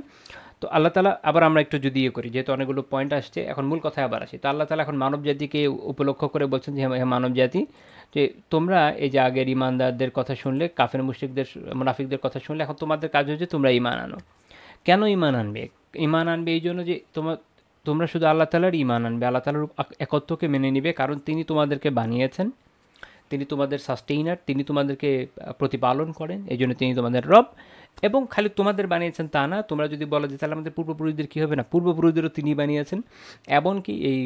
তো আল্লাহ তাআলা আবার আমরা একটু যদি করি, যেহেতু অনেকগুলো পয়েন্ট আসছে, এখন মূল কথায় আবার আসি। তো আল্লাহ তাআলা এখন মানব জাতিকে উপলক্ষ করে বলছেন যে হে মানব জাতি, যে তোমরা এই যে আগের ইমানদারদের কথা শুনলে, কাফের মুশরিকদের মুনাফিকদের কথা শুনলে, এখন তোমাদের কাজ হচ্ছে তোমরা ঈমান আনো। কেন ঈমান আনবে? ঈমান আনবে এই জন্য যে তোমরা শুধু আল্লাহ তাআলার ঈমান আনবে, আল্লাহ তাআলার একত্বকে মেনে নিবে, কারণ তিনি তোমাদেরকে বানিয়েছেন, তিনি তোমাদের সাস্টেইনার, তিনি তোমাদেরকে প্রতিপালন করেন, এই জন্য তিনি তোমাদের রব। এবং খালি তোমাদের বানিয়েছেন তা না, তোমরা যদি বলো যে তাহলে আমাদের পূর্বপুরুষদের কী হবে, না, পূর্বপুরুষদেরও তিনি বানিয়েছেন, এমনকি এই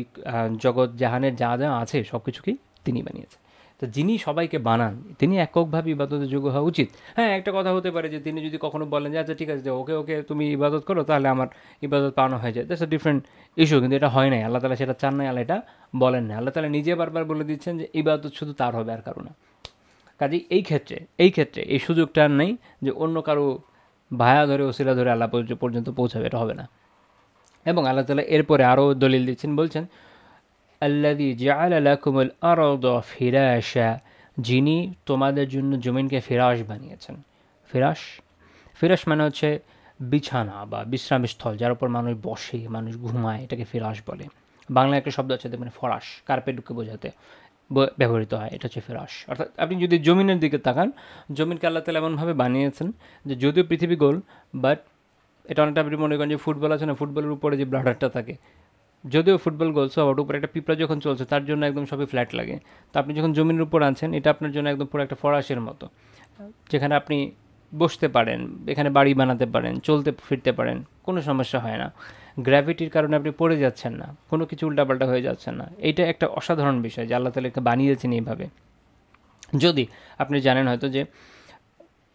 জগৎ জাহানের যা যা আছে সব কিছুকেই তিনি বানিয়েছেন। তো যিনি সবাইকে বানান তিনি এককভাবে ইবাদতের যোগ্য হওয়া উচিত। হ্যাঁ, একটা কথা হতে পারে যে তিনি যদি কখনো বলেন যে আচ্ছা ঠিক আছে, যে ওকে ওকে তুমি ইবাদত করো, তাহলে আমার ইবাদত পাওয়ানো হয়ে যায়, দ্যাটস আ ডিফারেন্ট ইস্যু। কিন্তু এটা হয় নাই, আল্লাহ তাআলা সেটা চান নাই, আল্লাহ এটা বলেন না। আল্লাহ তাআলা নিজে বারবার বলে দিচ্ছেন যে ইবাদত শুধু তার হবে, আর কারো না। কাজেই এই ক্ষেত্রে এই সুযোগটা আর নেই যে অন্য কারো ভায়া ধরে ওসিলা ধরে আল্লাহ পর্যন্ত পৌঁছাবে, এটা হবে না। এবং আল্লাহ তাআলা এরপরে আরও দলিল দিচ্ছেন, বলছেন আল্লাযী জাআলা লাকুমুল আরদা ফিরাশা, যিনি তোমাদের জন্য জমিনকে ফিরাশ বানিয়েছেন। ফিরাশ ফিরাশ মানে হচ্ছে বিছানা বা বিশ্রামস্থল, যার উপর মানুষ বসে, মানুষ ঘুমায়, এটাকে ফিরাশ বলে। বাংলায় একটা শব্দ আছে মানে ফরাশ, কার্পেটকে বোঝাতে ব্যবহৃত হয়, এটা হচ্ছে ফিরাশ। অর্থাৎ আপনি যদি জমিনের দিকে তাকান, জমিনকে আল্লাহ তাআলা এমনভাবে বানিয়েছেন যে যদিও পৃথিবী গোল, বাট এটা অনেকটা আপনি মনে করেন যে ফুটবল আছে না, ফুটবলের উপরে যে ব্লাডারটা থাকে, যদিও ফুটবল গোল, সো আবার উপরে একটা পিঁপড়া যখন চলছে তার জন্য একদম সবই ফ্ল্যাট লাগে। তো আপনি যখন জমিনের উপর আনছেন, এটা আপনার জন্য একদম পুরো একটা ফরাসের মতো, যেখানে আপনি বসতে পারেন, এখানে বাড়ি বানাতে পারেন, চলতে ফিরতে পারেন, কোনো সমস্যা হয় না। গ্র্যাভিটির কারণে আপনি পড়ে যাচ্ছেন না, কোনো কিছু উল্টাপাল্টা হয়ে যাচ্ছেন না। এইটা একটা অসাধারণ বিষয় যে আল্লাহ তাআলা বানিয়েছেন এইভাবে। যদি আপনি জানেন হয়তো যে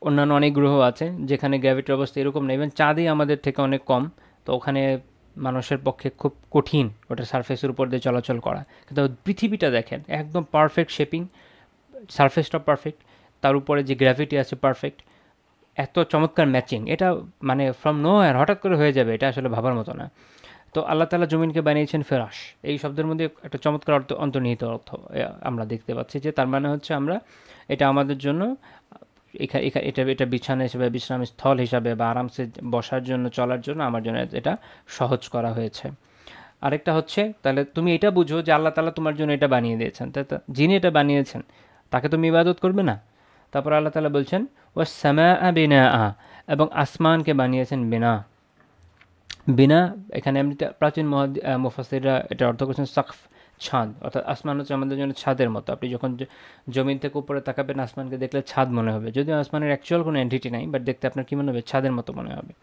অন্যান্য অনেক গ্রহ আছে যেখানে গ্র্যাভিটির অবস্থা এরকম নেই, ইভেন চাঁদই আমাদের থেকে অনেক কম, তো ওখানে মানুষের পক্ষে খুব কঠিন ওটার সারফেসের উপর দিয়ে চলাচল করা। কিন্তু পৃথিবীটা দেখেন, একদম পারফেক্ট শেপিং, সারফেসটা পারফেক্ট, তার উপরে যে গ্র্যাভিটি আছে পারফেক্ট, এত চমৎকার ম্যাচিং, এটা মানে ফ্রম নো আর হঠাৎ করে হয়ে যাবে, এটা আসলে ভাবার মতো না। তো আল্লাহ তাআলা জমিনকে বানিয়েছেন ফেরাশ, এই শব্দের মধ্যে একটা চমৎকার অন্তর্নিহিত অর্থ আমরা দেখতে পাচ্ছি, যে তার মানে হচ্ছে আমরা এটা আমাদের জন্য এটা বিছানা হিসেবে, বিশ্রাম স্থল হিসাবে বা আরামসে বসার জন্য, চলার জন্য আমার জন্য এটা সহজ করা হয়েছে। আরেকটা হচ্ছে, তাহলে তুমি এটা বুঝো যে আল্লাহ তাআলা তোমার জন্য এটা বানিয়ে দিয়েছেন, তাই তো যিনি এটা বানিয়েছেন তাকে তুমি ইবাদত করবে না? তারপর আল্লাহ তাআলা বলছেন ওয়াস সামাআ বিনাআ, এবং আসমানকে বানিয়েছেন বিনা। বিনা এখানে এমনিতে প্রাচীন মুফাসসিররা এটা অর্থ করেছেন সাকফ, ছাদ, অর্থাৎ আসমান হচ্ছে আমাদের জন্য ছাদের মতো। আপনি যখন জমিন থেকে উপরে তাকাবেন, আসমানকে দেখলে ছাদ মনে হবে, যদিও আসমানের অ্যাকচুয়াল কোনো এন্টিটি নাই, বাট দেখতে আপনার কী মনে হবে? ছাদের মতো মনে হবে।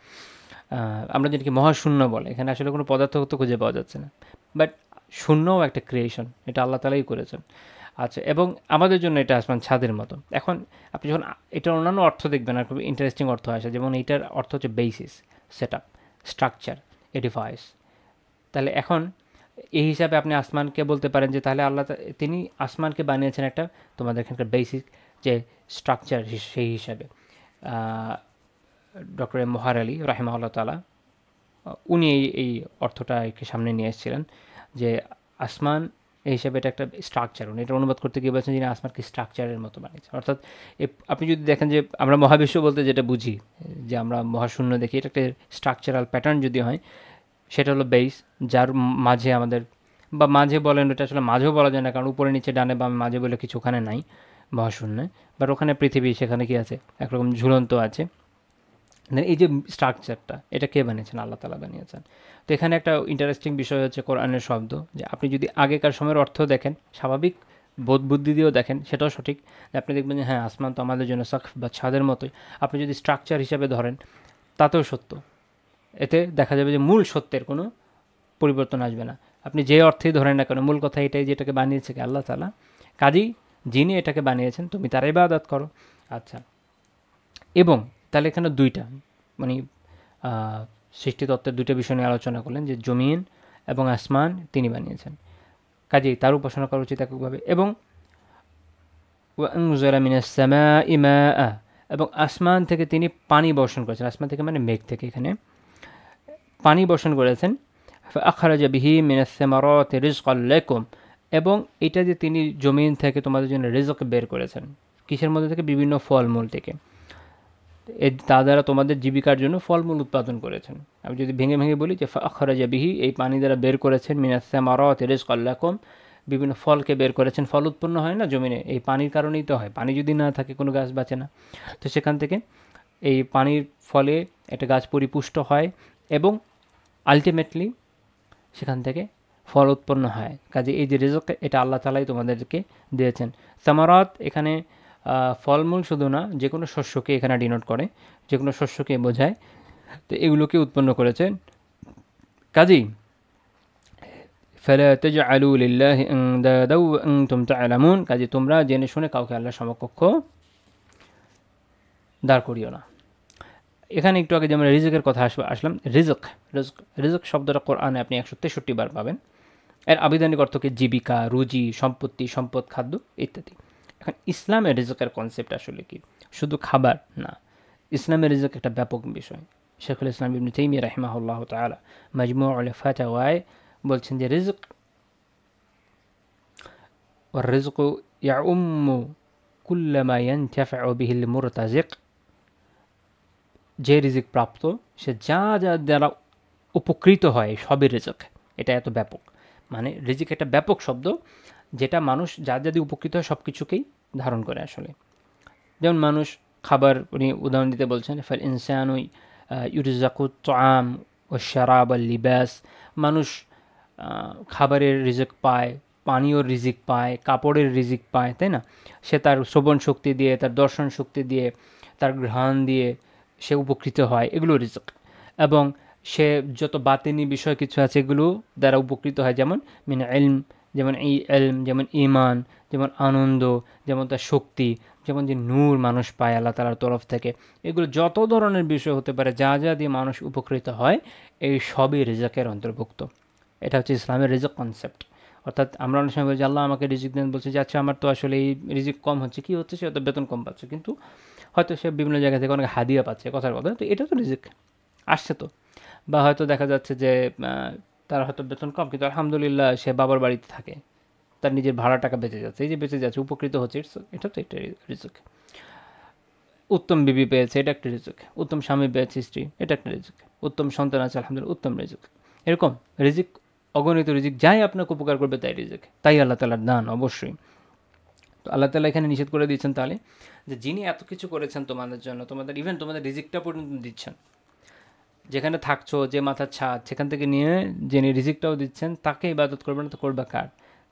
আমরা যেটাকে মহাশূন্য বলে, এখানে আসলে কোনো পদার্থ তো খুঁজে পাওয়া যাচ্ছে না, বাট শূন্যও একটা ক্রিয়েশন, এটা আল্লাহ তাআলাই করেছেন। আচ্ছা, এবং আমাদের জন্য এটা আসমান ছাদের মতো। এখন আপনি যখন এটার অন্যান্য অর্থ দেখবেন, আর খুব ইন্টারেস্টিং অর্থ আসে, যেমন এইটার অর্থ হচ্ছে বেসিস, সেট আপ, স্ট্রাকচার, এডিফাইস। তাহলে এখন এই হিসাবে আপনি আসমানকে বলতে পারেন যে তাহলে তিনি আসমানকে বানিয়েছেন একটা তোমাদের এখানকার বেসিক যে স্ট্রাকচার, সেই হিসাবে। ডক্টর এম মোহার আলী রাহিমাহুল্লাহ তাআলা উনি এই অর্থটা সামনে নিয়ে এসেছিলেন যে আসমান এই হিসাবে এটা একটা স্ট্রাকচার, এটা অনুবাদ করতে গিয়ে বলছেন যিনি আসমানকে স্ট্রাকচারের মতো বানিয়েছে। অর্থাৎ আপনি যদি দেখেন যে আমরা মহাবিশ্ব বলতে যেটা বুঝি, যে আমরা মহাশূন্য দেখি, এটা একটা স্ট্রাকচারাল প্যাটার্ন যদি হয়, সেটা হলো বেস, যার মাঝে আমাদের, বা মাঝে বলেন, ওটা আসলে মাঝেও বলা যায় না, কারণ উপরে নিচে ডানে বা মাঝে বলে কিছু ওখানে নাই মহাশূন্যে, বাট ওখানে পৃথিবী, সেখানে কি আছে, একরকম ঝুলন্ত আছে। এই যে স্ট্রাকচারটা, এটা কে বানিয়েছেন? আল্লাহ তাআলা বানিয়েছেন। তো এখানে একটা ইন্টারেস্টিং বিষয় হচ্ছে কোরআনের শব্দ, যে আপনি যদি আগেকার সময়ের অর্থ দেখেন, স্বাভাবিক বোধ বুদ্ধি দিয়েও দেখেন, সেটাও সঠিক, যে আপনি দেখবেন যে হ্যাঁ, আসমান তো আমাদের জন্য সাকফ বা ছাদের মতোই। আপনি যদি স্ট্রাকচার হিসাবে ধরেন, তাতেও সত্য। এতে দেখা যাবে যে মূল সত্যের কোনো পরিবর্তন আসবে না। আপনি যে অর্থেই ধরেন না কেন, মূল কথা এটাই, যেটাকে বানিয়েছে কি আল্লাহ তাআলা। কাজেই যিনি এটাকে বানিয়েছেন, তুমি তার ইবাদত করো। আচ্ছা, এবং তাহলে এখানে দুইটা, মানে সৃষ্টিতত্ত্বের দুইটা বিষয় নিয়ে আলোচনা করলেন, যে জমিন এবং আসমান তিনি বানিয়েছেন, কাজেই তার উপাসনা করা উচিত এককভাবে। এবং ওয়ানজালা মিনাস সামাই মাআ, এবং আসমান থেকে তিনি পানি বর্ষণ করেছেন। আসমান থেকে মানে মেঘ থেকে, এখানে পানি বর্ষণ করেছেন। ফাআখরাজা বিহি মিনাস সামারাতি রিজকাল লাকুম, এবং এটা যে তিনি জমিন থেকে তোমাদের জন্য রিজক বের করেছেন, কিসের মধ্যে থেকে? বিভিন্ন ফলমূল থেকে। তা দ্বারা তোমাদের জীবিকার জন্য ফলমূল উৎপাদন করেছেন। আমি যদি ভেঙে ভেঙে বলি, যে ফাআখরাজা বিহি, এই পানি দ্বারা বের করেছেন, মিনাস সামারাতি রিজকাল লাকুম, বিভিন্ন ফলকে বের করেছেন। ফল উৎপন্ন হয় না জমিনে, এই পানির কারণেই তো হয়। পানি যদি না থাকে কোনো গাছ বাঁচে না। তো সেখান থেকে এই পানির ফলে একটা গাছ পরিপুষ্ট হয়, এবং আলটিমেটলি সেখান থেকে ফল উৎপন্ন হয়। কাজে এই যে রিজক, এটা আল্লাহ তাআলাই তোমাদেরকে দিয়েছেন। সামারাত এখানে ফলমূল শুধু না, যে কোনো শস্যকে এখানে ডিনোট করে, যে কোনো শস্যকে বোঝায়। তো এগুলোকে উৎপন্ন করেছেন। কাজেই ফালা তাজআলু লিল্লাহি আনদাদা ওয়া আনতুম তা'লামুন, কাজে তোমরা জেনে শুনে কাউকে আল্লাহর সমকক্ষ দাঁড় করিও না। এখানে একটু আগে যেমন রিজকের কথা আসলাম, রিজক রিজক রিজক শব্দটা কোরআনে আপনি 163 বার পাবেন। এর আবিধানিক অর্থকে জীবিকা, রুজি, সম্পত্তি, সম্পদ, খাদ্য ইত্যাদি। এখন ইসলামের রিজকের কনসেপ্ট আসলে কি? শুধু খাবার না, ইসলামের রিজক একটা ব্যাপক বিষয়। শেখুল ইসলাম ইবনে তাইমিয়া রাহিমাহুল্লাহ তাআলা মাজমুউল ফাতাওয়ায় বলছেন যে রিজক ওয়ার রিজকু ইয়াউম্মু কুল্লামা ইয়ানতাফিউ বিহিল মুরতাজিক, যে রিজিক প্রাপ্ত, সে যা যা দ্বারা উপকৃত হয় সবই রিজক। এটা এত ব্যাপক, মানে রিজিক একটা ব্যাপক শব্দ, যেটা মানুষ যা যা দিয়ে উপকৃত হয় সব কিছুকেই ধারণ করে আসলে। যেমন মানুষ খাবার, উনি উদাহরণ দিতে বলছেন, ফাল ইনসানু ইউরজাকু তাআম ওয়া শারাব ওয়াল লিবাস, মানুষ খাবারের রিজিক পায়, পানীয় রিজিক পায়, কাপড়ের রিজিক পায়, তাই না? সে তার শ্রবণ শক্তি দিয়ে, তার দর্শন শক্তি দিয়ে, তার ঘ্রাণ দিয়ে সে উপকৃত হয়, এগুলো রিজক। এবং সে যত বাতিনি বিষয় কিছু আছে, এগুলো দ্বারা উপকৃত হয়, যেমন মিন ইলম, যেমন এই ইলম, যেমন ঈমান, যেমন আনন্দ, যেমন তার শক্তি, যেমন যে নূর মানুষ পায় আল্লাহ তাআলার তরফ থেকে। এগুলো যত ধরনের বিষয় হতে পারে, যা যা দিয়ে মানুষ উপকৃত হয়, এই সবই রিজকের অন্তর্ভুক্ত। এটা হচ্ছে ইসলামের রিজক কনসেপ্ট। অর্থাৎ আমরা অনেক সময় বলি যে আল্লাহ আমাকে রিজিক দেন, বলছে যে আচ্ছা আমার তো আসলে এই রিজিক কম হচ্ছে, কি হচ্ছে, সে হয়তো বেতন কম পাচ্ছে, কিন্তু হয়তো সে বিভিন্ন জায়গা থেকে অনেক হাদিয়া পাচ্ছে, কথার কথা, তো এটা তো রিজিক আসছে তো। বা হয়তো দেখা যাচ্ছে যে তার হয়তো বেতন কম, কিন্তু আলহামদুলিল্লাহ সে বাবার বাড়িতে থাকে, তার নিজের ভাড়া টাকা বেঁচে যাচ্ছে, এই যে বেঁচে যাচ্ছে, উপকৃত হচ্ছে, এটা তো একটা রিজিক। উত্তম বিবি পেয়েছে, এটা একটা রিজিক। উত্তম স্বামী পেয়েছে, স্ত্রী, এটা একটা রিজিক। উত্তম সন্তান আছে, আলহামদুলিল্লাহ, উত্তম রিজিক। এরকম রিজিক, অগণিত রিজিক, যাই আপনাকে উপকার করবে তাই রিজিক, তাই আল্লাহ তাআলার দান অবশ্যই। তো আল্লাহ তাআলা এখানে নিষেধ করে দিয়েছেন তাহলে, যে যিনি এত কিছু করেছেন তোমাদের জন্য, তোমাদের ইভেন তোমাদের রিজিকটা পর্যন্ত দিচ্ছেন, যেখানে থাকছো, যে মাথার ছাদ, সেখান থেকে নিয়ে যিনি রিজিকটাও দিচ্ছেন, তাকে ইবাদত করবে না তো করবে কার?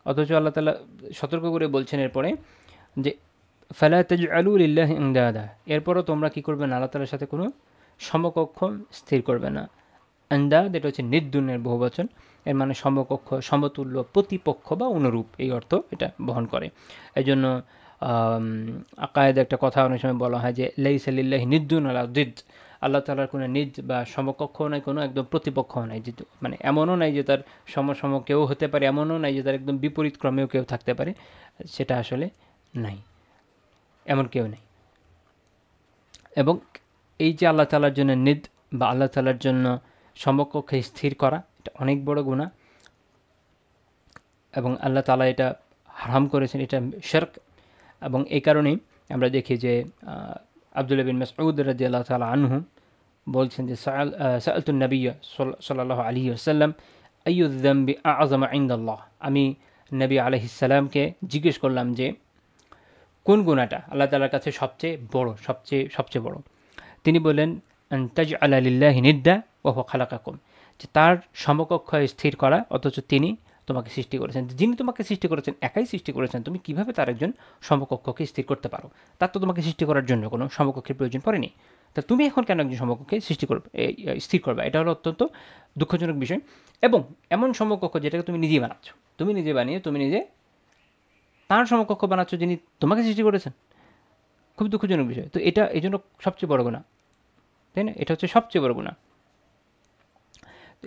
অথচ আল্লাহ তাআলা সতর্ক করে বলছেন এরপরে, যে ফালা তাজআলু লিল্লাহি আনদাদা, এরপরও তোমরা কি করবে না, আল্লাহ তাআলার সাথে কোনো সমকক্ষ স্থির করবে না। আন্দাদ এটা হচ্ছে নির্দুনের বহুবচন, এর মানে সমকক্ষ, সমতুল্য, প্রতিপক্ষ বা অনুরূপ, এই অর্থ এটা বহন করে। এই জন্য আকায়েদে একটা কথা অনেক সময় বলা হয় যে লাইসা লিল্লাহি নিদ্দুন আলা দিদ, আল্লাহ তাআলার কোনো নিজ বা সমকক্ষও নাই, কোনো একদম প্রতিপক্ষও নাই, যে মানে এমনও নাই যে তার সম কেউ হতে পারে, এমনও নাই যে তার একদম বিপরীত ক্রমেও কেউ থাকতে পারে, সেটা আসলে নাই, এমন কেউ নেই। এবং এই যে আল্লাহ তাআলার জন্য নিদ বা আল্লাহ তাআলার জন্য সমকক্ষে স্থির করা, এটা অনেক বড় গুনাহ। এবং আল্লাহ তাআলা এটা হারাম করেছেন, এটা শিরক। এবং এই কারণেই আমরা দেখি যে আব্দুল্লাহ বিন মাসউদ রাদিয়াল্লাহু তাআলা আনহু বলছেন যে সাআলতুন নবিয়্য সাল্লাল্লাহু আলাইহি ওয়াসাল্লাম আইয়ু যামবি আ'যামু ইনদাল্লাহ, আমি নবী আলাইহিস সালামকে জিজ্ঞেস করলাম যে কোন গুনাহটা আল্লাহ তাআলার কাছে সবচেয়ে বড়, সবচেয়ে বড়। তিনি বললেন আন তাজআলা লিল্লাহি নিদ্দা ওয়া হুয়া খালাকাকুম, যে তার সমকক্ষ স্থির করা অথচ তিনি তোমাকে সৃষ্টি করেছেন। যিনি তোমাকে সৃষ্টি করেছেন, একাই সৃষ্টি করেছেন, তুমি কিভাবে তার একজন সমকক্ষকে স্থির করতে পারো? তার তো তোমাকে সৃষ্টি করার জন্য কোনো সমকক্ষের প্রয়োজন পড়েনি। তা তুমি এখন কেন একজন সমকক্ষকে সৃষ্টি করবে, স্থির করবে? এটা হলো অত্যন্ত দুঃখজনক বিষয়। এবং এমন সমকক্ষ যেটাকে তুমি নিজেই বানাচ্ছ, তুমি নিজে বানিয়ে তুমি নিজে তার সমকক্ষ বানাচ্ছ যিনি তোমাকে সৃষ্টি করেছেন। খুব দুঃখজনক বিষয়। তো এটা এই জন্য সবচেয়ে বড় গুনাহ, তাই না? এটা হচ্ছে সবচেয়ে বড় গুনাহ।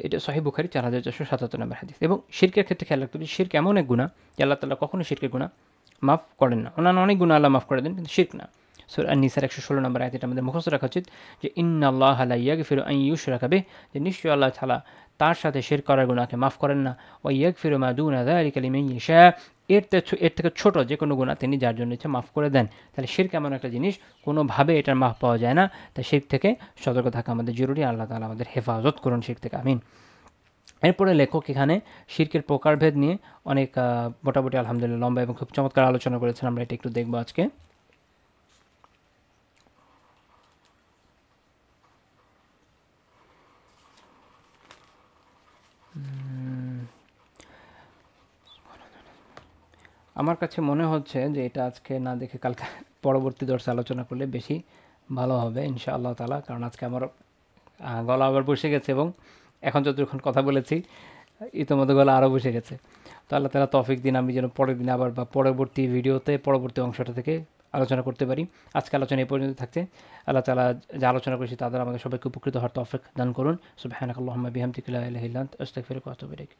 এটা সহিহ বুখারী 4477 নম্বর হাদিস। এবং শিরকের ক্ষেত্রে খেয়াল রাখতে হবে, শিরক এমন এক গুনাহ যে আল্লাহ তাআলা কখনোই শিরকের গুনাহ মাফ করেন না। অন্যান্য অনেক গুনাহ আল্লাহ মাফ করে দেন, কিন্তু শিরক না। সূরা আন-নিসার 116 নম্বর আয়াত, এটা আমাদের মুখস্থ রাখা উচিত যে ইন্নাল্লাহা লা ইয়াগফিরু আন ইউশরাকা বিহি, যে নিশ্চয়ই আল্লাহ তাআলা তার সাথে শিরক করার গুনাহকে মাফ করেন না। ওয়া ইয়াগফিরু মা দুনা যালিকা লিমান ইয়াশা, এর থেকে ছোট যে কোনো গুনাহ তিনি যার জন্য ইচ্ছা মাফ করে দেন। তাহলে শিরক এমন একটা জিনিস, কোনোভাবে এটার মাফ পাওয়া যায় না। তাই শিরক থেকে সতর্ক থাকা আমাদের জরুরি। আল্লাহ তাআলা আমাদের হেফাজত করুন শিরক থেকে, আমিন। এরপরে লেখক এখানে শিরকের প্রকারভেদ নিয়ে অনেক মোটামুটি আলহামদুলিল্লাহ লম্বা এবং খুব চমৎকার আলোচনা করেছেন। আমরা এটা একটু দেখবো আজকে। আমার কাছে মনে হচ্ছে যে এটা আজকে না দেখে কালকে পরবর্তী দর্শে আলোচনা করলে বেশি ভালো হবে ইনশাআল্লাহ তাআলা। কারণ আজকে আমার গলা আবার বসে গেছে, এবং এখন যতক্ষণ কথা বলেছি ইতিমধ্যে গলা আরও বসে গেছে। তো আল্লাহ তাআলা তৌফিক দিন, আমি যেন পরের দিন আবার বা পরবর্তী ভিডিওতে পরবর্তী অংশটা থেকে আলোচনা করতে পারি। আজকে আলোচনা এই পর্যন্ত থাকছে। আল্লাহ তাআলা যা আলোচনা করেছি তাদের আমাদের সবাইকে উপকৃত হওয়ার তৌফিক দান করুন। সুবহানাকাল্লাহুম্মা বিহামদিকা লা ইলাহা ইল্লা আনতা আস্তাগফিরুকা ওয়া আতুবু ইলাইক।